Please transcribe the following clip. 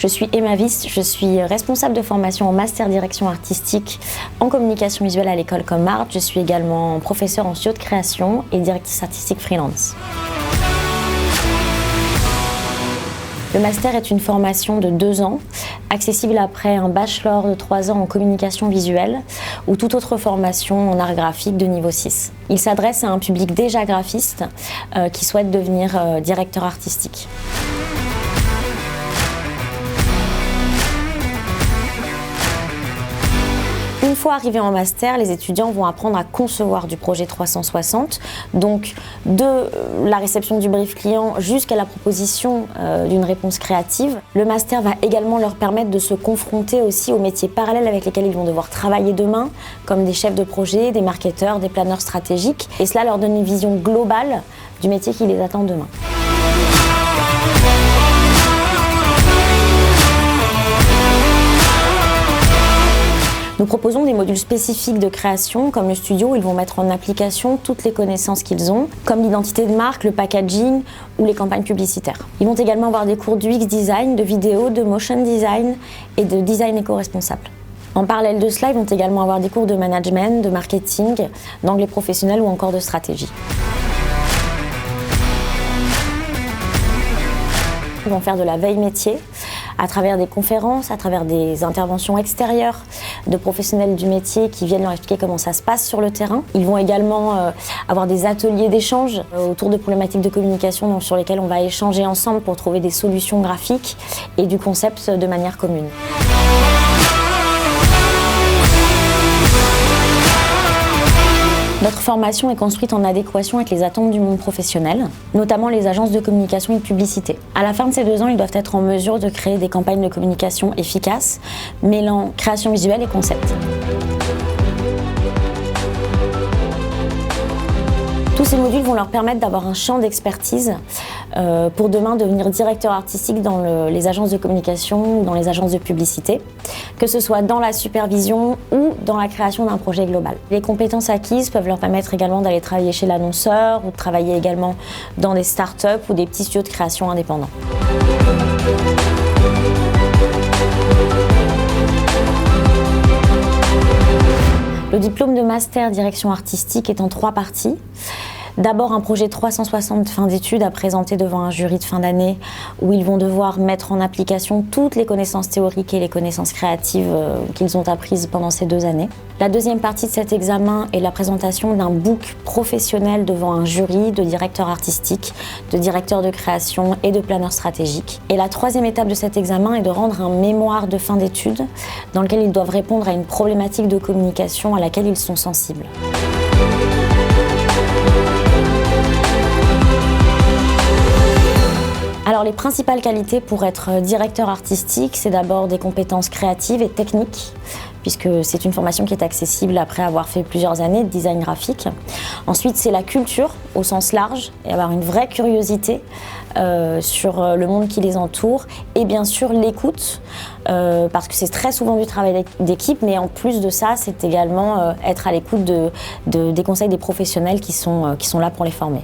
Je suis Emma Wiss, je suis responsable de formation en master direction artistique en communication visuelle à l'école Comart. Je suis également professeure en studio de création et directrice artistique freelance. Le master est une formation de 2 ans, accessible après un bachelor de 3 ans en communication visuelle ou toute autre formation en art graphique de niveau 6. Il s'adresse à un public déjà graphiste qui souhaite devenir directeur artistique. Une fois arrivés en master, les étudiants vont apprendre à concevoir du projet 360, donc de la réception du brief client jusqu'à la proposition d'une réponse créative. Le master va également leur permettre de se confronter aussi aux métiers parallèles avec lesquels ils vont devoir travailler demain, comme des chefs de projet, des marketeurs, des planeurs stratégiques, et cela leur donne une vision globale du métier qui les attend demain. Nous proposons des modules spécifiques de création, comme le studio où ils vont mettre en application toutes les connaissances qu'ils ont, comme l'identité de marque, le packaging ou les campagnes publicitaires. Ils vont également avoir des cours d'UX design, de vidéo, de motion design et de design éco-responsable. En parallèle de cela, ils vont également avoir des cours de management, de marketing, d'anglais professionnel ou encore de stratégie. Ils vont faire de la veille métier à travers des conférences, à travers des interventions extérieures de professionnels du métier qui viennent leur expliquer comment ça se passe sur le terrain. Ils vont également avoir des ateliers d'échange autour de problématiques de communication sur lesquelles on va échanger ensemble pour trouver des solutions graphiques et du concept de manière commune. Notre formation est construite en adéquation avec les attentes du monde professionnel, notamment les agences de communication et de publicité. À la fin de ces 2 ans, ils doivent être en mesure de créer des campagnes de communication efficaces, mêlant création visuelle et concept. Tous ces modules vont leur permettre d'avoir un champ d'expertise pour demain devenir directeur artistique dans les agences de communication ou dans les agences de publicité, que ce soit dans la supervision ou dans la création d'un projet global. Les compétences acquises peuvent leur permettre également d'aller travailler chez l'annonceur ou de travailler également dans des startups ou des petits studios de création indépendants. Le diplôme de master direction artistique est en 3 parties. D'abord un projet 360 de fin d'études à présenter devant un jury de fin d'année où ils vont devoir mettre en application toutes les connaissances théoriques et les connaissances créatives qu'ils ont apprises pendant ces 2 années. La deuxième partie de cet examen est la présentation d'un book professionnel devant un jury de directeurs artistiques, de directeurs de création et de planeurs stratégiques. Et la troisième étape de cet examen est de rendre un mémoire de fin d'études dans lequel ils doivent répondre à une problématique de communication à laquelle ils sont sensibles. Alors les principales qualités pour être directeur artistique, c'est d'abord des compétences créatives et techniques, puisque c'est une formation qui est accessible après avoir fait plusieurs années de design graphique. Ensuite, c'est la culture au sens large et avoir une vraie curiosité sur le monde qui les entoure. Et bien sûr, l'écoute, parce que c'est très souvent du travail d'équipe, mais en plus de ça, c'est également être à l'écoute des conseils des professionnels qui sont là pour les former.